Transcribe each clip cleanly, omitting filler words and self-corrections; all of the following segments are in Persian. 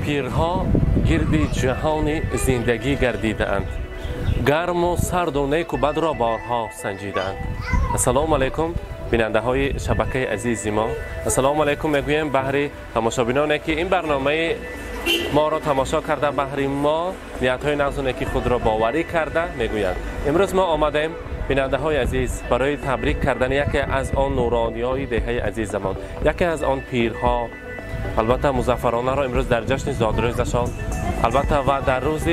پیرها گرد جهان زندگی گردیدند، گرم و سرد و نیک و بد را بارها سنجیدند. السلام علیکم بیننده های شبکه عزیز ما، السلام علیکم میگویم بهر تماشابینانی که این برنامه ما را تماشا کرده، بهر ما نیت های نغز و نیکی خود را باوری کرده میگویند. امروز ما آمدیم بیننده های عزیز برای تبریک کردن یکی از آن نورانی های دهه عزیزمان، یکی از آن پیرها، البته مظفرانه را امروز در جشن زادروزشان، البته و در روز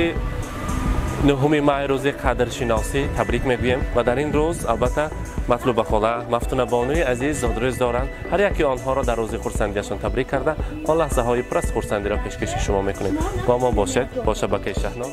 9 ماه روز قدرشناسی تبریک میگوییم. و در این روز البته مطلوب خاله، مفتون بانوی عزیز زادروز دارند. هر یکی آنها را در روز خورسندیشان تبریک کرده آن لحظه های پر از خورسندی را پیشکش شما میکنیم. با ما باشید با شبکه شهنام.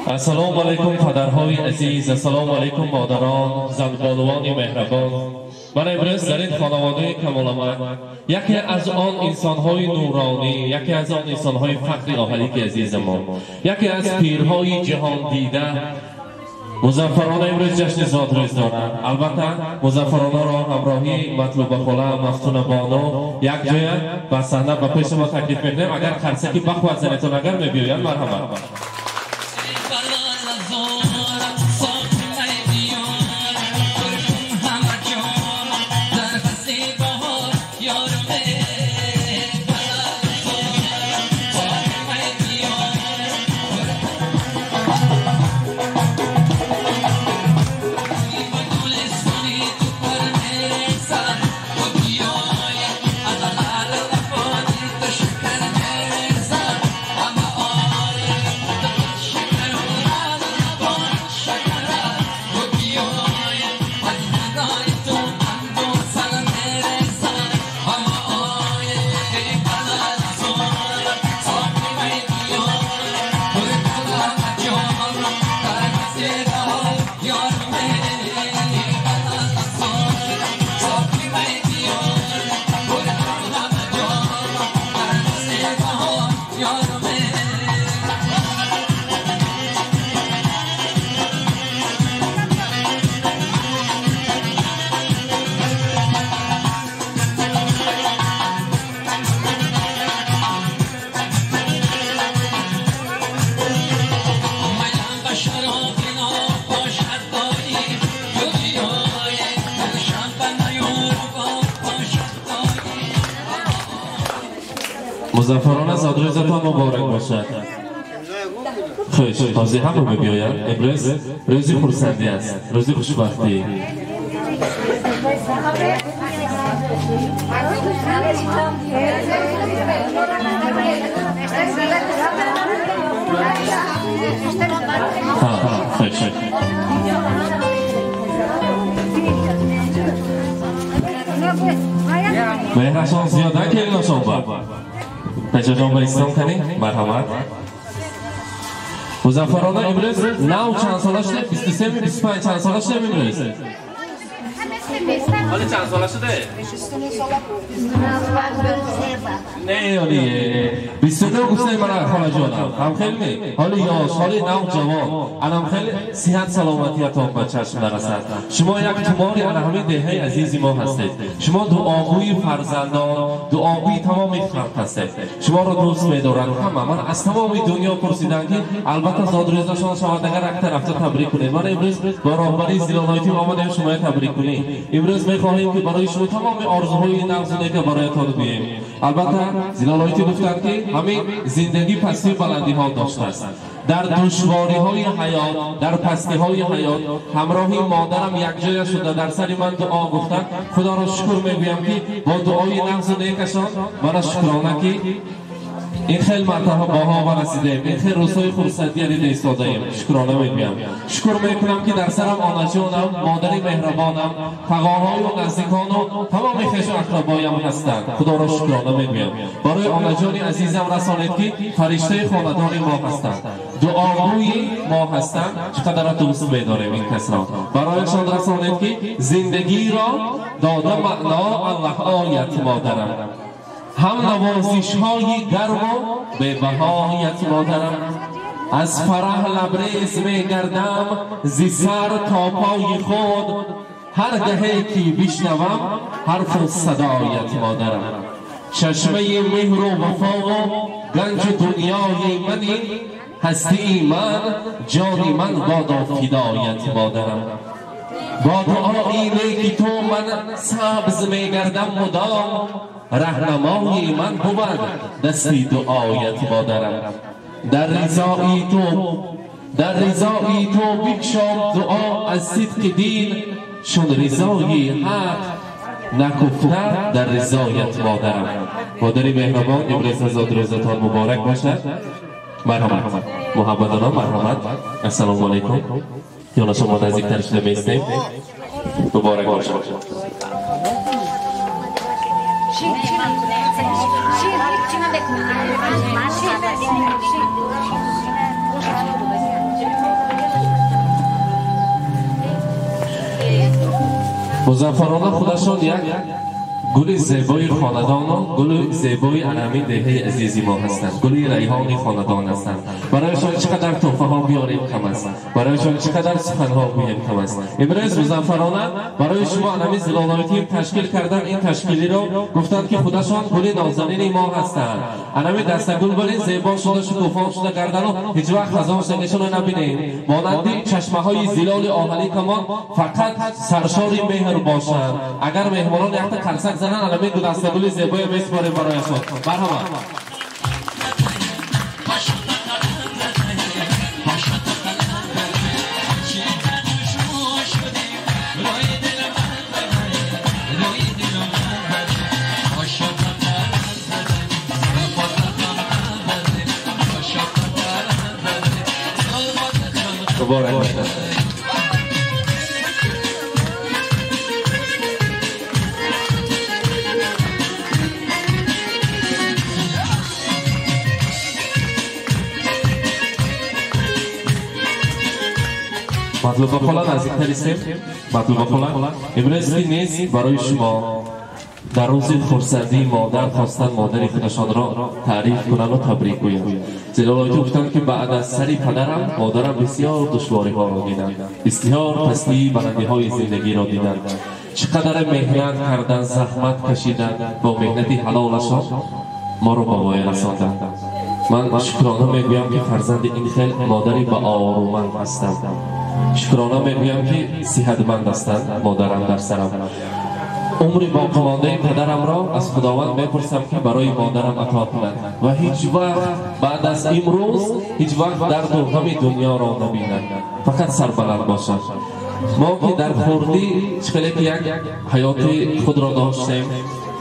السلام علیکم پدرهای عزیز، السلام علیکم مادران، زنبانوان مهربان. من امروز در این خانواده کمالآمد، یکی از آن انسانهای نورانی، یکی از آن انسانهای فخر آهلیک عزیز ما، یکی از پیرهای جهان دیده مظفرانه امروز جشن زادروز دارند. البته مظفرانه را همراهی مطلوب خاله، مفتون بانو یک جای به صحنه به پیش ما تکلیف میکنیم. اگر خرسکی بخواه زنتون اگر میبیاید مرحبا. مظفرانه زادروزتان مبارک باشد. خوش تازه هم رو ببیاید. امروز روزی خورسندی است، روزی خوشبختی. خوش مهرشان زیاده که این نشان با تجربه با اسلام کنی؟ مرحمت. مظفرانه امروز نو چند ساله شده؟ 23 25 چند ساله شده امروز؟ حالی چند ساله شده؟ نه حالی 22 گفته من خاله جانم هم خیلی حالی یاش حالی نو جوان الان خیلی صحت سلامتیتان به چشم نرسد. شما یک توماری همه دهه عزیزی ما هستید. شما دعاگوی فرزندان، دعاگوی تمام خلق هستید. شما را دوست می‌دارند همه. من از تمام دنیا پرسیدم که البته زادروزشان شما اگر یک طرف تبریک کنید. من امروز با راهبری زیلالایتی آمدیم شما تبریک کنید. امروز می‌خواهیم که برای شما تمام آرزوهای نغزی که برایتان بگیم. البته زیلالایتی گفتند که همین زندگی پستی بلندی ها داشته است. در دشواری های حیات، در پستی های حیات همراهی مادرم یک جای شده در سر من دعا گفتن. خدا را شکر میگویم که با دعای نغز و نیکشان برای شکرانه که این خیلی مرتبه باها رسیدیم، این خیلی روزهای خورسندی علی ایستاده ایم. شکرانه میگویم، شکر میکنم که در سرم آنا جانم، مادری مهربانم، تقاهای و نزدیکان و تمام خویش و اقربایم هستند. خدا را شکرانه میگویم. برای آنا جان عزیزم رسانید که فرشته خاندان ما هستند، دعاگوی ما هستند. چقدر دوست می‌داریم این کس را. برایشان رسانید که زندگی را داده معنا الله آیت مادرم، هم نوازش های گرم و به بهایت مادرم. از فرح لبریز می گردم زی سر تا پای خود، هر گهی که بشنوم حرف و صدایت مادرم. چشمه مهر و وفا و گنج دنیای منی، هستی من جانی من بادا فدایت مادرم. با دعای نیکی تو من سبز می گردم مدام، رهنمای من بود دستی دعایت مادرم. در رضای تو بکشم دعا از صدق دین، چون رضای حق نکفته در رضایت مادرم. مادری مهربان امروز آزاد روزتان مبارک باشد. مرحمت محبتانا، مرحمت. السلام علیکم. یا شما نزدیکتر شده میستیم. مبارک باشد. مظفرانه خودشان یک گل زیبای خاندان و گل زیبای علمی دهه عزیزی ما هستند. گل ریحانی خاندان هستند. برایشان چقدر تحفه ها بیاریم کم است، برایشان چقدر سخن ها بگوییم کم است. امروز مظفرانه برای شما علمی زلالایتی تشکیل کردن. این تشکیلی را گفتند که خودشان گل نازنین ما هستند. علمی دستگل گل زیبا شده، شکوفا شده گردن و هیچ وقت خزان شدگیشون رو نبینیم. مانند چشمه های زلال آهلی کمان فقط سرشار مهر باشند. اگر مهمانان یک قرصک زنن علمی دو دستگل زیبای میسپاریم برایشان. مرحبا. مبارک باشد. مطلوب خلا نزدیکتر هستیم. مطلوب خلا امروز نیست برای شما در روز خورسندی مادر خواستن مادری خودشان را تعریف کنند و تبریک گویند. زلالایتی گفتند که بعد از سری پدرم مادرم بسیار دشواری ها را دیدند، بسیار پستی بلندی های زندگی را دیدند. چقدر مهنت کردند، زحمت کشیدند، با مهنتی حلالشان ما را به وای رساندند. من شکرانه میگویم که فرزند این خیل مادری با آرومند هستند. شکرانه میگویم که صحتمند هستند مادرم در سرم. عمری باقی مانده پدرم را از خداوند میپرسم که برای مادرم عطا کند و هیچ وقت بعد از امروز هیچ وقت درد و غم دنیا را نبیند، فقط سربلند باشد. ما که در خردی چقدر یک حیات خود را داشتیم،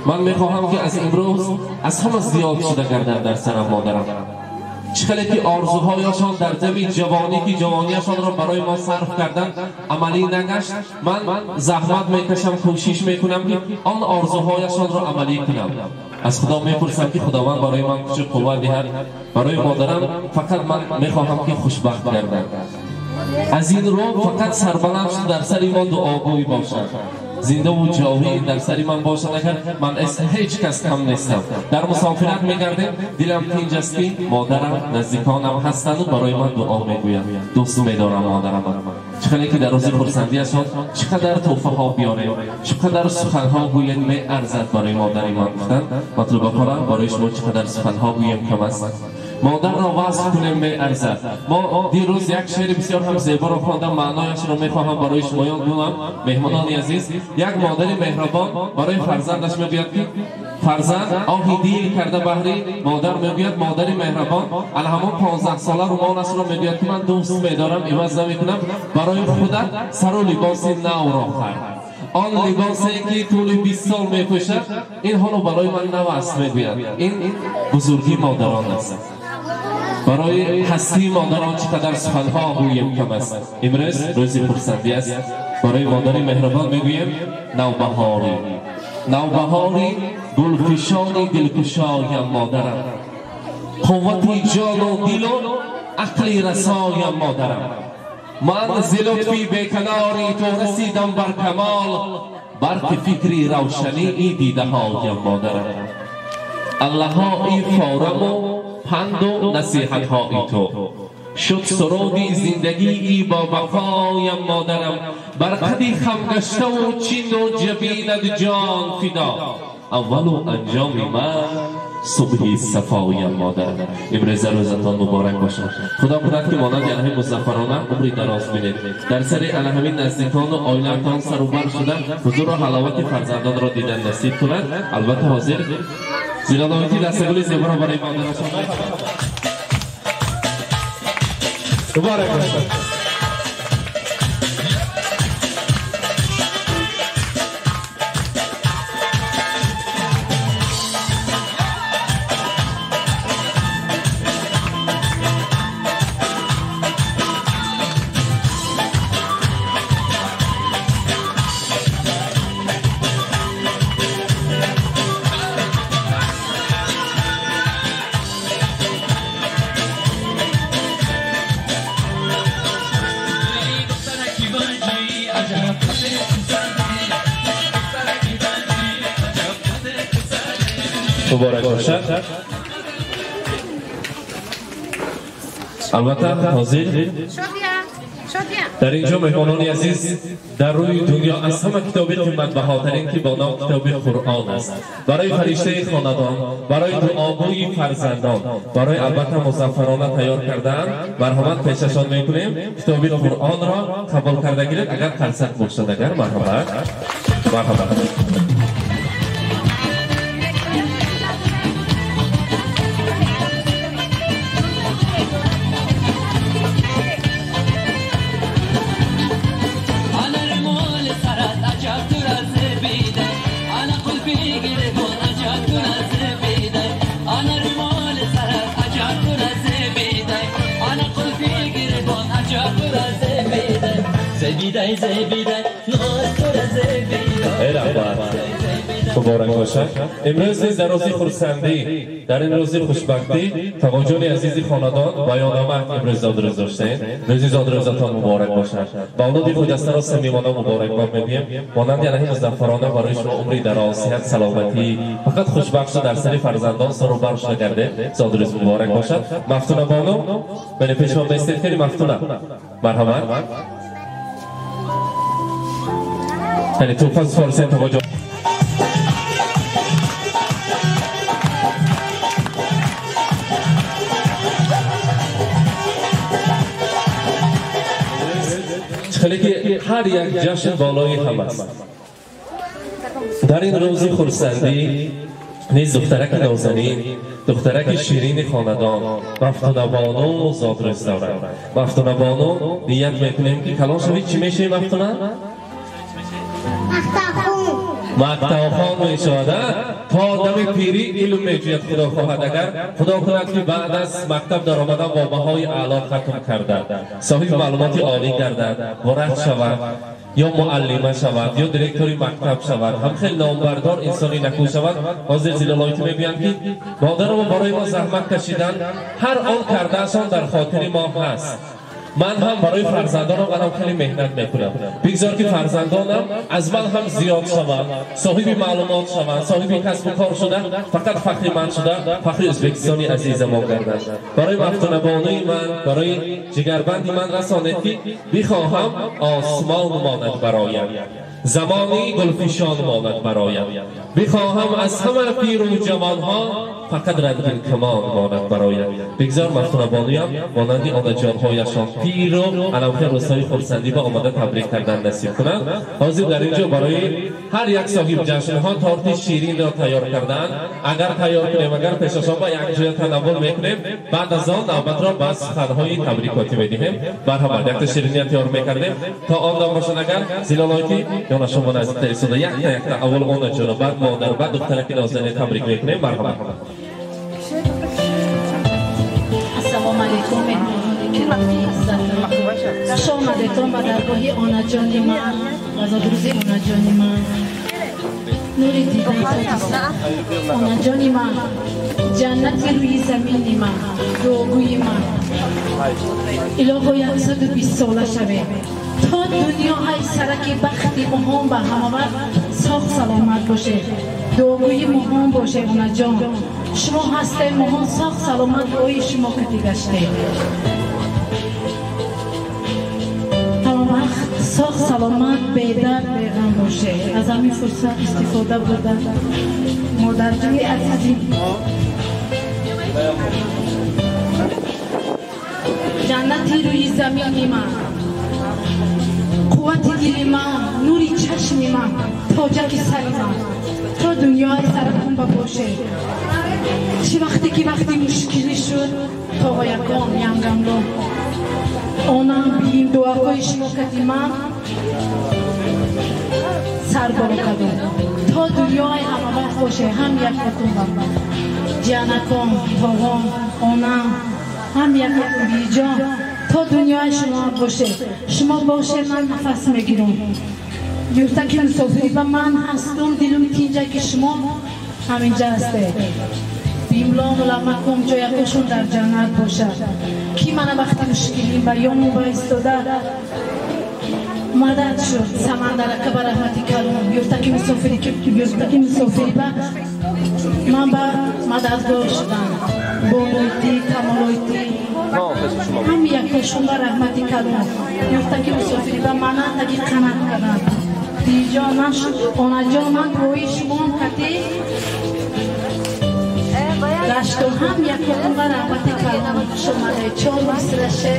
من میخواهم که از امروز از همه زیاد شده گردد در سرم مادرم. چقدر که آرزوهایشان در زمین جوانی که جوانیشان را برای ما صرف کردن عملی نگشت، من زحمت میکشم، کوشش میکنم که آن آرزوهایشان را عملی کنم. از خدا میپرسم که خداوند برای من کچه قوت دهد. برای مادرم فقط من میخواهم که خوشبخت گردد. از این رو فقط سربلند در سر ما دعاگوی باشد، زنده و جاوید در سری من باشد. اگر من هیچ کس کم نیستم، در مسافرت میگردیم، دلم تنگ است که مادرم نزدیکانم هستند و برای من دعا میگویند. دوست میدارم مادرم. چقدر که در روز خرسندیشان چقدر تحفه ها بیاریم، چقدر سخن ها گویند می ارزد برای مادر من گفتن. مطلوب کارم برای شما چقدر سخن ها گویم کم است. مادر را وصف کنیم می ارزد. ما دیروز یک شعر بسیار هم زیبا را خواندم، معنایش را میخواهم برای شمایان گویم. مهمانان عزیز، یک مادر مهربان برای فرزندش میگوید که فرزند آهی دیر کرده بهری، مادر میگوید مادر مهربان ال همون 15 ساله رومانش را میگوید که من دوست میدارم، عوض نمیکنم، برای خودت سر و لباس نو را خرید. آن لباسی که طول 20 سال میپوشد این حالو برای من نو است میگوید. این بزرگی مادران است. برای هستی مادران چقدر سخنها گویم کم است. امروز روزی خرسندی است. برای مادر مهربان میگویم نوبهاری، نوبهاری گلفشانی دلکشایم مادرم، قوتی جان و دل و عقلی رسایم مادرم. من ز لطفی بیکناری تو رسیدم بر کمال، برق فکری روشنی ای دیده هایم مادرم. الله ها ای فارم و پند و نصیحت های تو شد سرودی زندگی ای با وفایم مادرم. بر قدی خم گشته و چین و جبینت جان فدا، اول و انجام من صبحی صفایم مادرم. امروز روزتان مبارک باشد. خدا کند که مانند الهی مظفرانه عمری دراز بینید، در سر الهی نزدیکان و آیلتان سر و بر شدن حضور و حلاوت فرزندان را دیدن نصیب کند. البته حاضر زیرا داویدی دستگلی زیبا را برای مادرشان مبارک باشد. مبارک باشد. البته حاضر در اینجا مهمانان عزیز در روی دنیا از همه کتاب قیمت بهاترین که با نام کتاب قرآن است، برای فرشته خاندان، برای دعاگوی فرزندان، برای البته مظفرانه تیار کردن. مرحمت پیششان میکنیم کتاب قرآن را قبول کرده گیرید. اگر قرصت باشد اگر مرحمت مبارک باشد. امروز در روز خرسندی، در این روز خوشبختی، تقاجان عزیزی خاندان بیان آمد امروز زادروز داشتین. روزی زادروزتان مبارک باشد. با اولاد خود دسته را صمیمانه مبارکباد میگیم. مانند الهی مظفرانه برای شما عمری دراز، صحت، سلامتی، فقط خوشبخت در سر فرزندان سر و برش نگرده. زادروز مبارک باشد. مفتونه بانو بین پیش ما بایستید. خیلی مفتونه. مرحبا. خیلی توپ از فارسی تقاجان. خیلی که هر یک جشن بالای هم است. در این روز خرسندی نیز دخترک نازنین، دخترک شیرین خاندان مفتونه بانو زادروز دارد. مفتونه بانو نیت میکنیم که کلان شوید. چی میشه مفتونه؟ مکتب خان می شود. تا دم پیری علم میجوید خدا خواهد. اگر خدا کند که بعد از مکتب در آمدن با بهای اعلی ختم کرده، صاحب معلومات عالی گردد، وارد شود یا معلمه شود یا دیرکتوری مکتب شود، هم خیلی نامبردار انسانی نکو شود. حاضر زیلالایتی میگویند که مادر ما برای ما زحمت کشیدن، هر آن کردهشان در خاطر ما هست. من هم برای فرزندانم خیلی مهنت میکنم. بگذار که فرزندانم از من هم زیاد شوند، صاحب معلومات شوند، صاحب کسب و کار شدن، فقط فخر من شده، فخر ازبکستانی عزیز ما گردند. برای مفتونه بانوی من، برای جگربندی من رسانید که بخواهم آسمان ماند برایم، زمانی گلفشان ماند برایم. بخواهم از همه پیر و جوانها فقط رنگین کمان ماند برایت بگذار مخونبانویم مانندی آنجانهایشان پیر و علمخیر روزهای خورسندی و آماده تبریک کردن نصیب کنند. حاضر در اینجا برای هر یک صاحب جشنها تارت شیرین را تیار کردن. اگر تیار کنیم اگر پیش از آن یک جای تناول میکنیم بعد از آن نوبت را بس خطهای تبریکاتی میدیم. مرحبا یک شیرینی تیار میکردیم تا آن دام باشن اگر زیلالایتی یا شما نزدیک ایستاده یک تا اول اون جلو بعد مادر بعد دخترک نازنین تبریک میکنیم. مرحبا. السلام علیکم مهمانان گرامی هستم. خوش آمدید به درگاه آنا جان من و زادروزی آنا جان من. نوری دیدن خودستم آنا جان من، جنتی روی زمین من، دعاگوی من. الهی 120 ساله شوه تا دنیا های سرک بختی مهم به همه وقت ساخت سلامت باشه. دعاگوی مهم باشه آنا جان. شما هسته مهم ساخت سلامت روی شما کتی گشته. همه وقت ساخت سلامت بیدرد بیغم باشه. از همین فرصت استفاده بردن مادرجوی عزیزی جنتی روی زمین من، قوت دل من، نوری چشم من، تاجک سر من تا دنیای سرکون باشه. چه وقتی مشکلی شد تا یکم یمگم رو آنم بیم دعاهای شما کتی من سر بالا کدم تا دنیای همه وقت باشه. هم یک بکن جانکم تاغم آنم هم یک بکن بیجا تا دنیای شما باشه. شما باشه من نفس میگیرم. یورتکی مسافری و من هستم دلم تینجا که شما همینجا هسته. بیملام و لمکم جایکشون در جنت باشد. کی من وقتی مشکلی و یامو بایستاده مدد شد سمندر که بر رحمتی کردم. یورتکی مسافری با من با مددگاه شدم. بولویتی کمالویتی هم یکشون بر رحمتی کردم. یورتکی مسافری با من تکی قنات کردم. دیجا نشد آنا جا من روی شما کتی گشتو هم یک کتون بر رحمتی کردم. شما ده چون بسرشه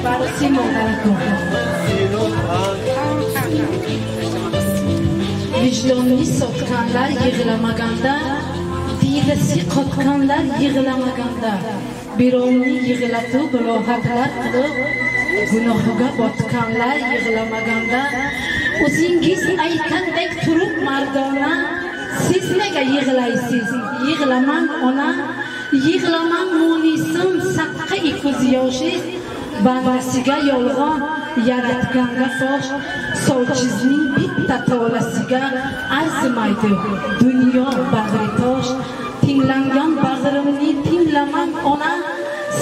برسی مادرکم vicdanlı sotkanlar yığılamaganda, didesi qotkanlar yığılamaganda, bir onu yığılatıp rahatlar qılıp, günahıga botkanlar yığılamaganda, o'zingiz aytgandek turib mardona, siz nega yig'laysiz? Yig'lamang ona, yig'lamang mo'nisim saqqi ko'z yoshi, bandasiga yolg'on yaratganga fosh, sovchizning bitta tolasiga arzimaydi dunyo bag'ri tosh. Tinglangan bag'rimni tinglamang ona,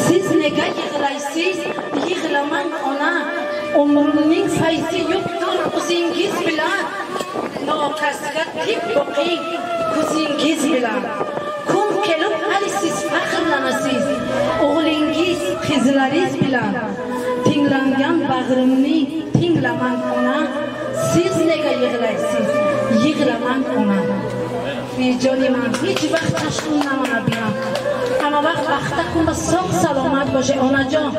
siz nega yig'laysiz? Yig'lamang ona, umrimning fayzi yo'qdir o'zingiz bilan, nokasga tik boqing ko'zingiz bilan. Kun kelib hali siz faxrlanasiz o'g'lingiz qizlaringiz bilan. Tinglangan bag'rimni tinglamang ona, siz nega yig'laysiz? Yig'lamang ona. Jonim man hech vaqt tashqin namanabiyam. Hamma vaqt vaqtda kun sog' salomat bo'she onajon.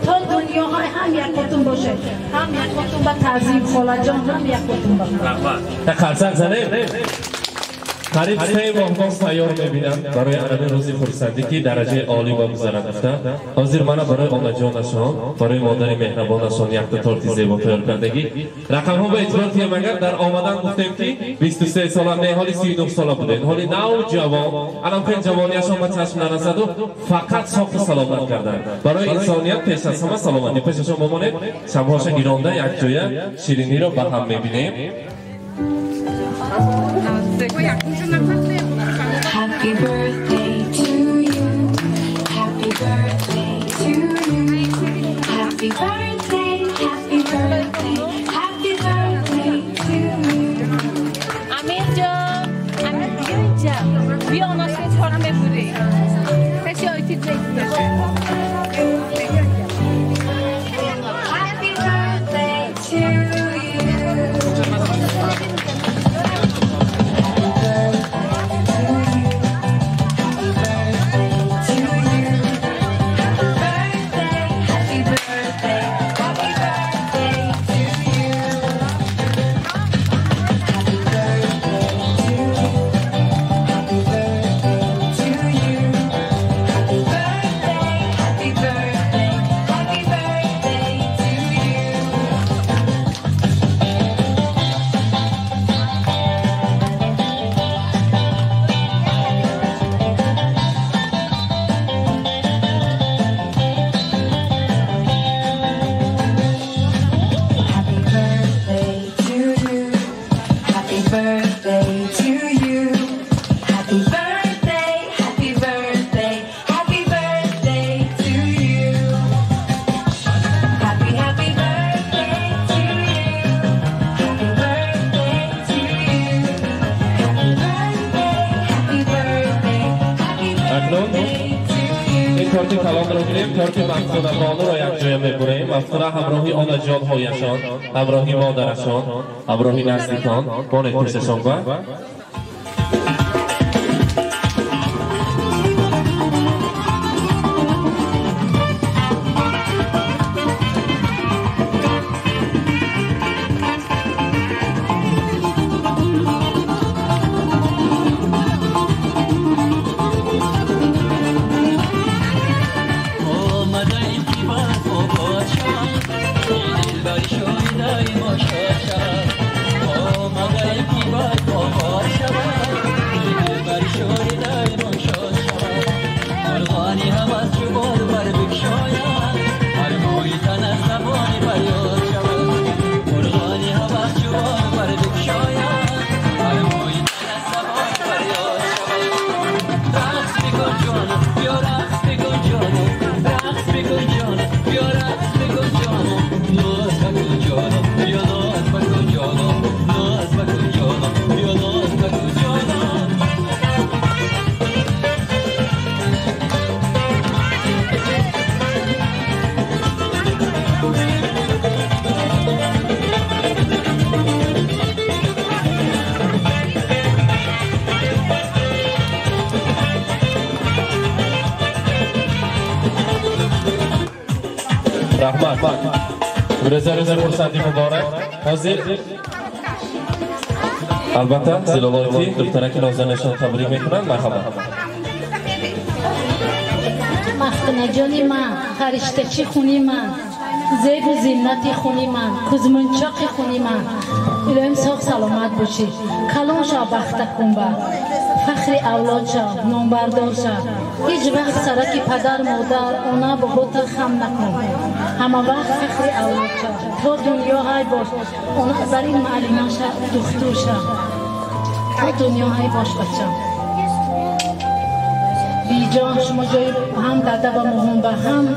Ta dunyoga ham yakotum bo'she. Ham yakotum ba ta'zim xolajon ham yakotum ba. Rahmat. Taqarsak zanim. قریب 3 ماه باز تیار میبینم برای علم روزی خورسندی که درجه عالی با گذارم گفتم. حاضر من برای آنا جانشان، برای مادر مهربانشان یک تا تارت زیبا تیار کردگی. رقم ها به اعتبار که مگر در آمدن گفتیم که 23 ساله نه حالی 39 ساله بودین. حالی نوجوان، الان که جوانیشان به چشم نرسد و فقط ساخت سلامت کردن. برای انسانیت پیش از همه سلامتی. پیششان بمانید شمهاش گیرانده یک جای شیرینی را به هم میبینیم. Happy birthday to you. Happy birthday to you. Happy birthday, happy birthday, happy birthday to you. Amirja, bir anasını çorba buraya. Sesi ötecek. Happy birthday to you. کارت کلام رو میریم کارت مفتونکانه رو یک جای میبریم مفتونه همراهی آنجان هایشان همراهی مادرشان همراهی نزدیکان بانه پیششان با رحمت رضا فرصتی مبارک حاضر البته زلالایتی دخترک نازنشان تبریک میکنن مرحبا مفتونه جانی من خریشتچی خونی من زیب و زینتی خونی من کزمونچاقی خونی من الهیم ساق سلامت باشی کلان شا بخته کن با فخر اولاد شا نامبردار شا هیچ وقت سرک پدر مادر اونا باباتا خم نکن همه وقت فخر اولاد شا تا دنیا های باش اونا بر این معلمان شا دختور شا تا دنیا های باش بچه بیجان شما جای هم داده و مهم با هم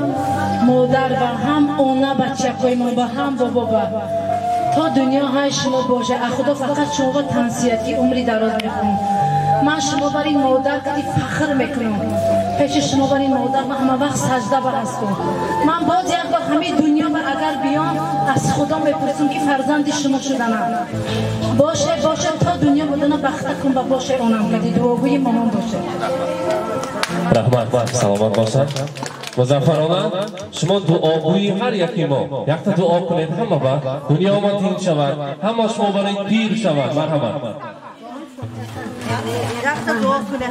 مادر و هم اونا بچه کوی ما با هم بابا با تا دنیا های شما باشه خدا فقط شما تنسیتی عمری دراز میکنم من شما بر این مادر کدی فخر میکنم پیش شما بر این مادر من همه وقت سجده برستم من باز یک بار همه دنیا بر اگر بیام از خدا میپرسم که فرزند شما شدنم باشه تا دنیا بدونه بخته کن و باشه اونم کدی دعاگوی مامان باشه رحمت سلامت باشد مظفرانه شما دعاگوی هر یکی ما یک تا دعا کنید همه با دنیا ما تین شود همه شما برای پیر شود مرحمت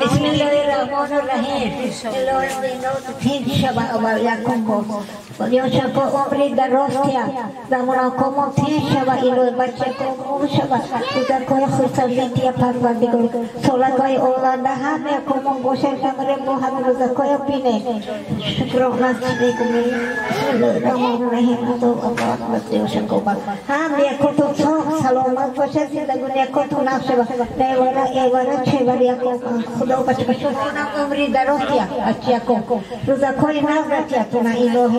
بسم الله الرحمن الرحیم الهی دینات تین شود اول یکم باز یا شکا عمری دراز کیا زمان کمون تین شود الهی بچه کمون شود روزکای خرسندیتی پروردگار سالکای اولاد همه کمون گوشه شماره با همه روزکای بینه شکر اخلاص دیگمی بسم الله الرحمن الرحیم تو اپاد بسیار شکو با همه کتو سلامت باشه زندگانی کتو نفشه با ایوارا چه باری خدا بچه بچه عمری دراز کیا اچیا کو روزکای نزد کیا تو نه الهی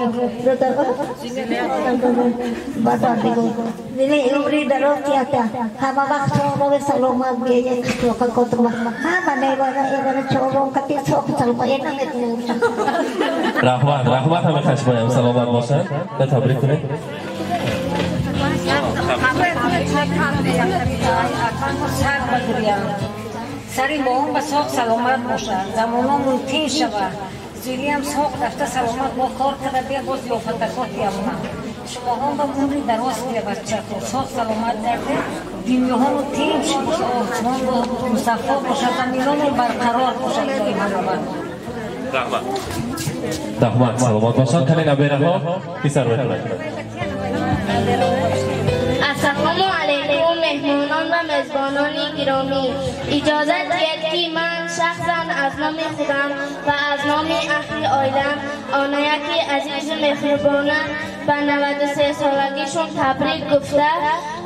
بازار دیگو دیگه عمری دراز کیا تا همه وقت شما سلامت بیایید وقت کتو همه ایوارا چهارم کتی سوق سلامت اینا میتونیم رحمت همه خشمایم سلامت باشن تبریک کنید سری با اون بساق سلامت باشد زمانمون تین شود زیری هم ساق رفته سلامت با کار کرده بیا باز یافتکات بیامونم شما هم با عمری دراز بیا بچه تو ساق سلامت درده دنیا هم تین شد آسمان با مصفا باشد زمینان برقرار باشد رحمت سلامت باشد کنین ابیره ها بیسر بکنید السلام علیکم مهمانان و مزبانان گرامی اجازت دهید که من شخصا از نام خودم و از نام اهل عائله‌ام آنایکی عزیز مهربانه به 93 سالگیشون تبریک گفته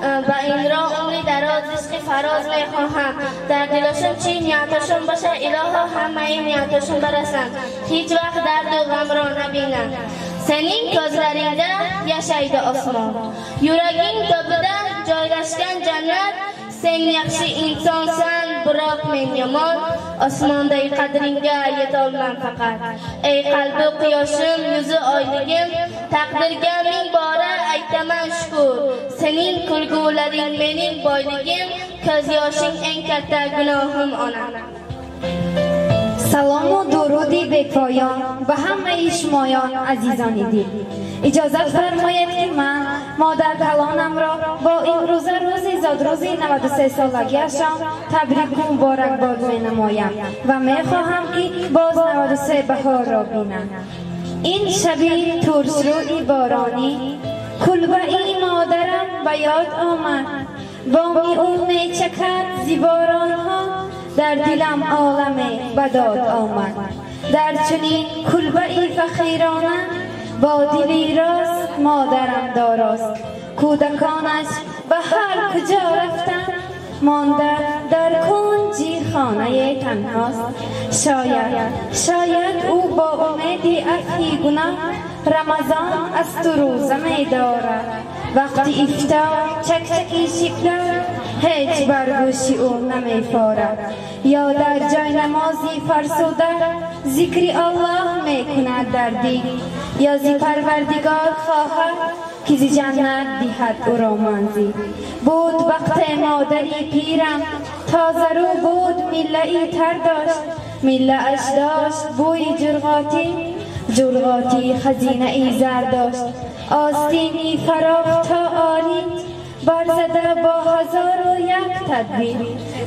و این را عمری دراز رزق فراز میخواهم در دلشون چی نیتشون باشه الها همه این نیتشون برسند هیچ وقت درد و غم را نبینند senin gözlerinde yaşaydı Osman. Yüreğin döbüde joylashgan jannat. Sen yaxshi insonsan, biroq men yomon osmonday qadringga yetolmam faqat ey qalbi quyoshim yuzi oyligim taqdirga ming bora aytaman shukr sening kulgularing mening boyligim ko'z yoshing eng katta gunohim onam سلام و درودی به پایان و همه شمایان عزیزان دل اجازت فرمایید که من مادر کلانم را با این روز زادروزی 93 سالگیشان تبریک و مبارکباد می‌نمایم و می‌خواهم که باز 93 بهار را بینم این شبی ترشروی بارانی کلبه‌ای مادرم به یاد آمد بامی او میچکد زیبارانها در دلم عالم بداد آمد در چنین کلبه‌ای فخیرانه با دلی راست مادرم داراست کودکانش به هر کجا رفتن مانده در کنجی خانه تنهاست شاید او با امید عفی گناه رمضان از تو روزه می دارد وقتی افطار چکچکی شکلد هیچ برگوشی او نمی فارد یا در جای نمازی فرسوده ذکر الله می کند در دل یا زی پروردگار خواهد که زی جنت دهد او را منزل بود وقت مادری پیرم تازه رو بود میله‌ای تر داشت میله‌اش داشت بوی جرغاتی خزینه ای زر داشت آستینی فراخ تا آرید برزده با 1001 تدبیر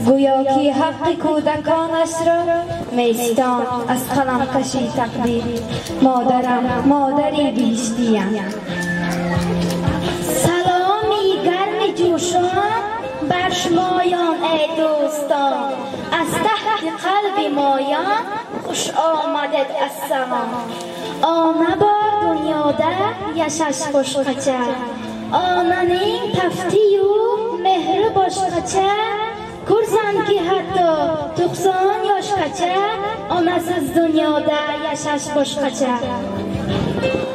گویا که حق کودکانش را میستان از قلم کشی تقدیر مادرم مادری بیشتیم سلامی گرم جوشان بر شمایان ای دوستان از ته قلب مایان خوش آمدید السلام آنه بار دنیاده یشش خوشقچه آننین تفتی و مهر باشقچه کرزن که حتی 90 یاشقچه آنس از دنیاده یشش خوشقچه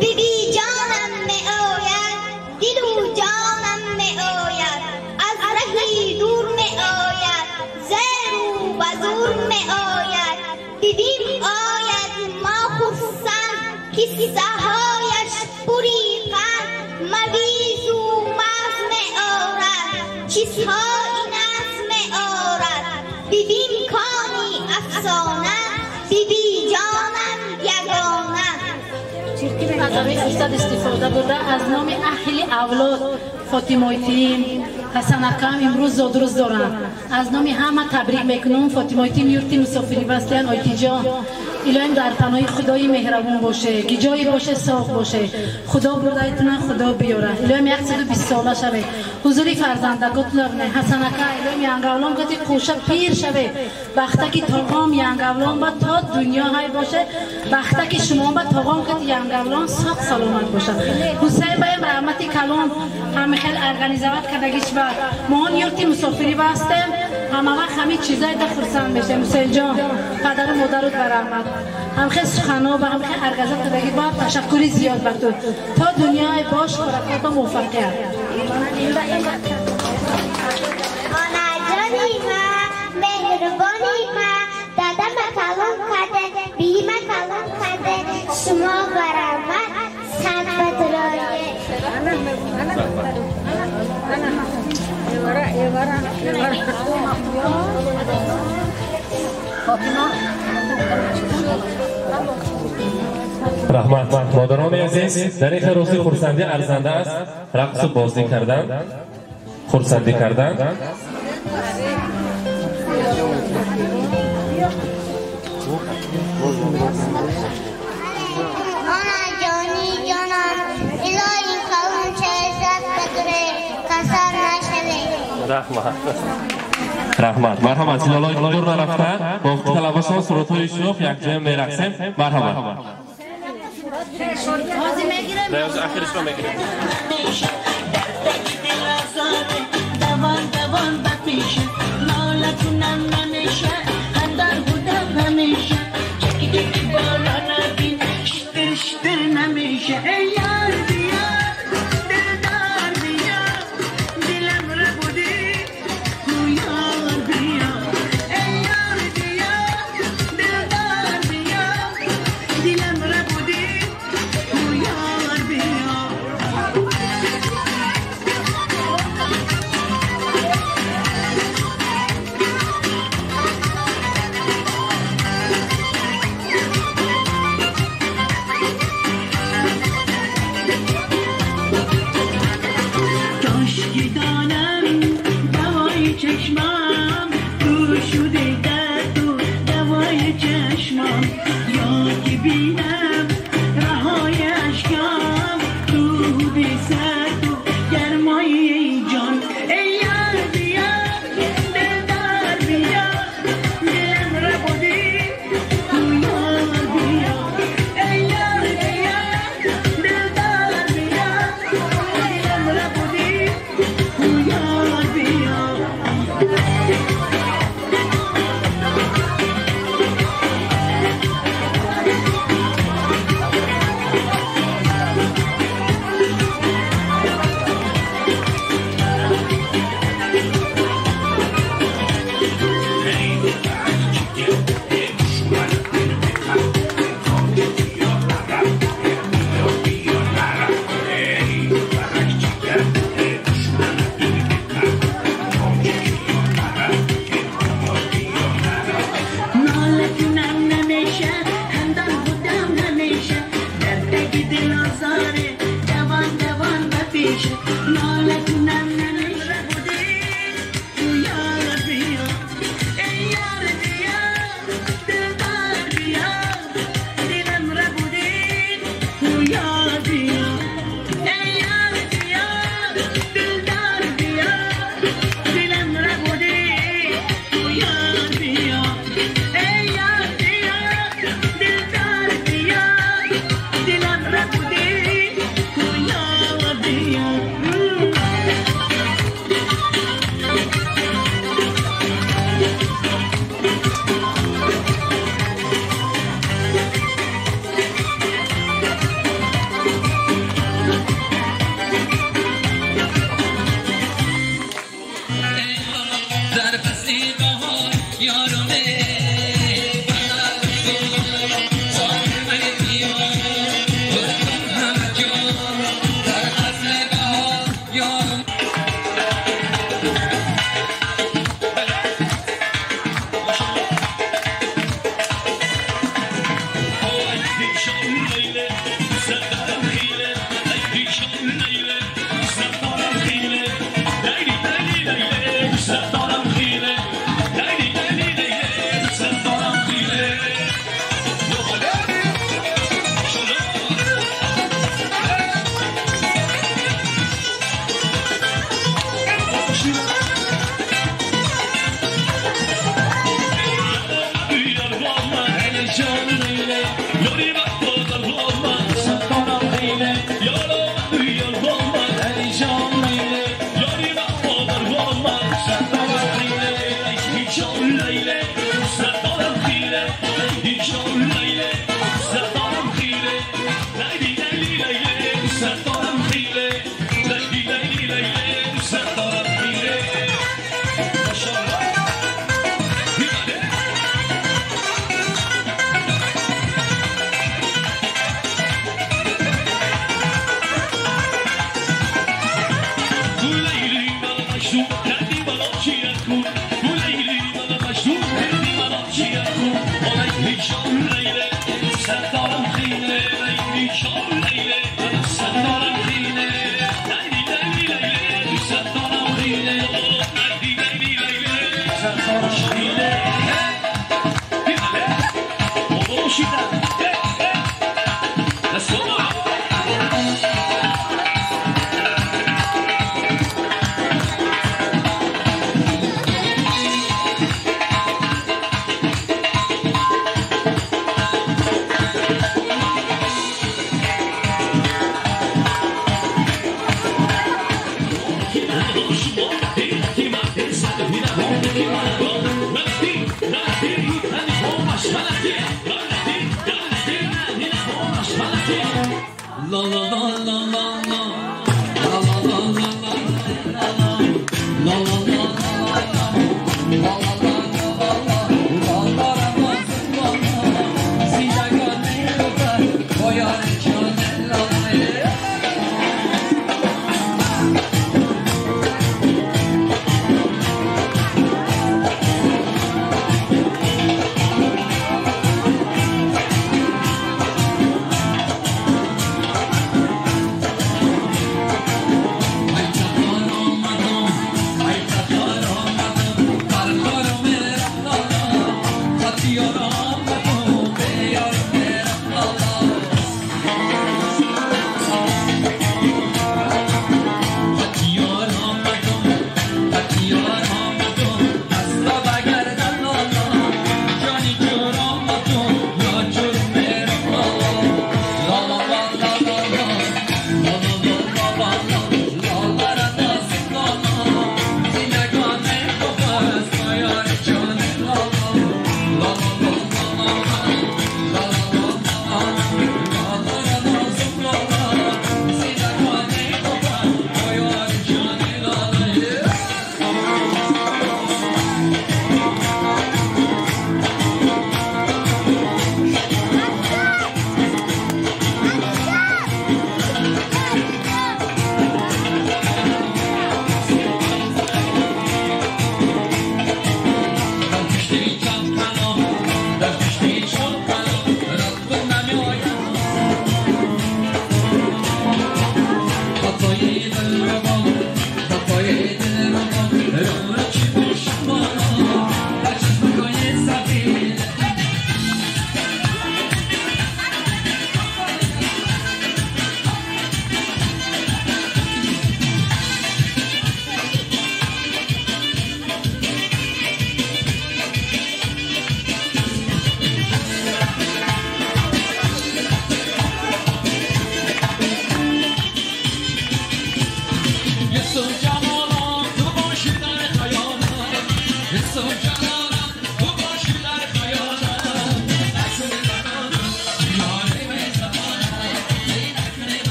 بیبی جانم می آید دل و جانم می آید از رهی دور می آید زیر و بزور می آید بیبیم آید ما خرسند کسی هایش بریقند مویز و مغز می آرد چیزها این است می آرد بیبیم کانی افسانه بیبی جانم یگانه از همین فرصت استفاده بوده از نام اهل اولاد فاطمایتیم حسن اکم امروز زادروز دارن از نام همه تبریک میکنم فاطمایتیم یورتی مسافری بستن آیتی جان الهیم در پناه خدای مهربون باشه که جایی باشه ساخت باشه خدا بردایتونه خدا بیاره الهیم 120 ساله شوه حضوری فرزندگات لبنه حسن اکا الهیم ینگولان گتی خوشه پیر شوه وقتی که تاقام ینگولان با تا دنیا های باشه وقتی که شما با تاقام گتی ینگولان ساخت سلامت باشه حسین بایم رحمتی کلام همه خیلی ارگانیزوات کردگیش با ماهان یورتی مسافری بستم همه وقت همه چیزای ده خرسند میشه حسین جان پدر و مادرت برحمت هم خیلی سخنا و هم خیلی ارگازت کردگی با تشکری زیاد بر تو تا دنیای باش خورکات و موفقیت آنا جانی ما مهربانی ما دادا کلام کرده بی کلام کرده شما برحمت سند بدرایه رحمت مادران عزیز در این روزی خرسندی ارزنده است رقص و بازی کردن خرسندی کردن آنا جانی جانم الهی کلام چه عزت بدره کسر نشوه رحمت مرحمت سلالای دور نرفته با طلباسان صورتهای شوخ یک جای میرقصیم مرحمت از آخرش رو میگیریم دوان بد میشه نالتونم نمیشه هندر بودم همیشه چکی بالا نبین شتر نمیشه ای یار بیا دلدار بیا دلم رو بودی یار بیا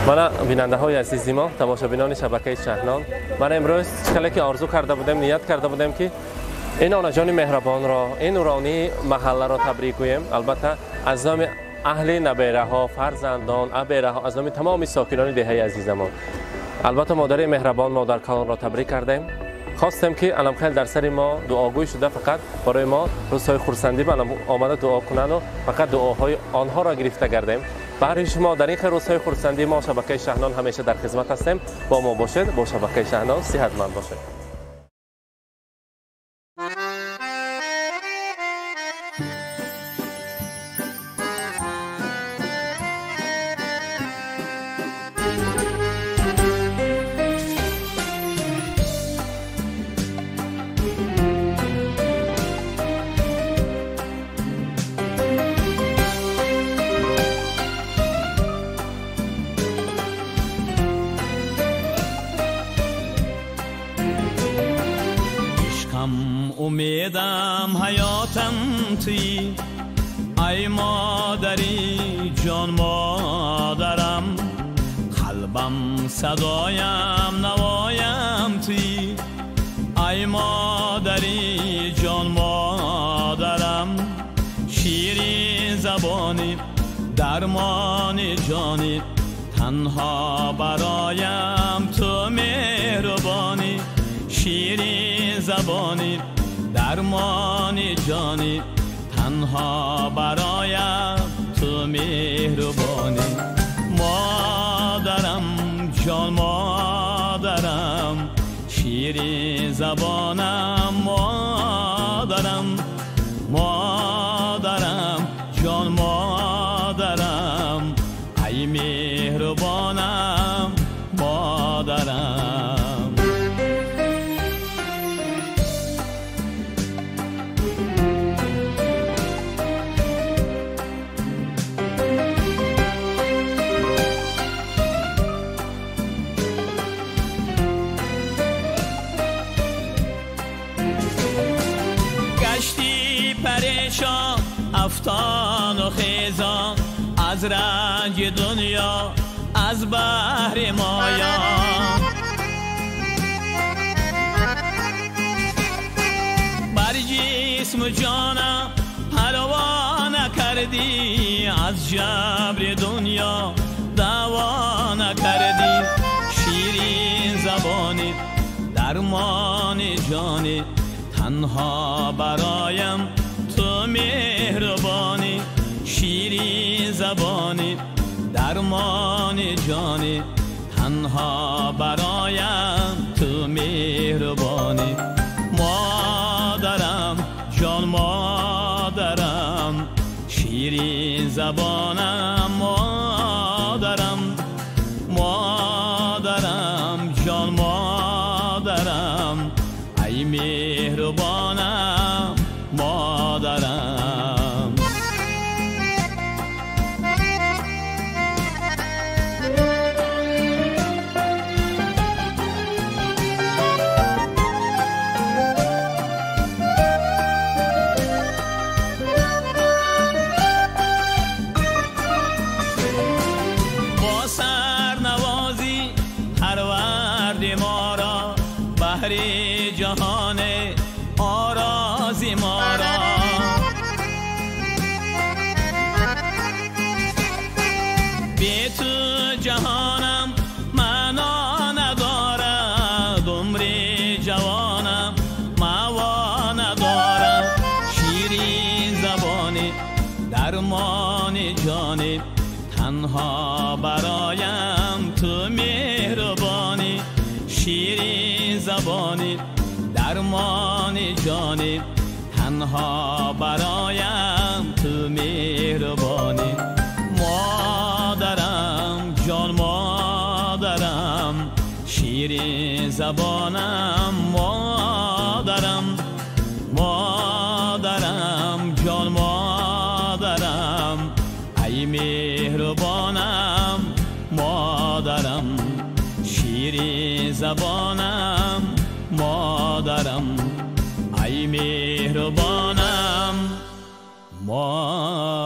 من بیننده های عزیزی ما تماشابینان شبکه شهنان، من امروز چکلی که آرزو کرده بودم، نیت کرده بودم که این آنا جان مهربان را، این نورانی محله را تبریک گویم. البته از نام اهل نبیره ها، فرزندان، ابیره ها، از نام تمام ساکنان دهه عزیزمان، البته مادر مهربان مادر کلان را تبریک کردیم. خواستم که علم خیلی در سر ما دعاگوی شده فقط برای ما روزهای خورسندی علم آمده دعا کنن و فقط دعاهای آنها را گرفته گردیم. برای شما در این روزهای خورسندی ما شبکه شهنال همیشه در خدمت هستیم. با ما باشید، با شبکه شهنال صحتمند باشید. امیدم حیاتم توی ای مادری جان مادرم قلبم صدایم نوایم توی ای مادری جان مادرم شیرین زبانی درمان جانی تنها برایم تو مهربانی شیرین زبانی درمان جانی تنها برایم تو مهربانی مادرم جان مادرم شیرین زبانم مادرم مادرم جان مادرم ای مهربانم مادرم افتان و خیزان از رنج دنیا از بحر مایا بر جسم و جانم پروا نکردی از جبر دنیا دوا نکردی شیرین زبانی درمان جانی تنها برایم تو مهربانی شیرین زبانی درمان جانی تنها برایم تو مهربانی مادرم جان مادرم شیرین زبانم مادرم مادرم جان مادرم ای مهربانم مادرم با سرنوازی پرورد ما را بحر جهان آرازی ما را بی تو جهانم معنا ندارد عمر جوانم معوا ندارد شیرین زبانی درمان جانی تنها برایم تو مهربانی شیرین زبانی درمان جانی تنها برایم تو مهربانی مادرم جان مادرم شیرین زبانم مادرم مادرم جان مادرم ای مهربانم مادرم شیرین زبانم مادرم ای مهربانم مادرم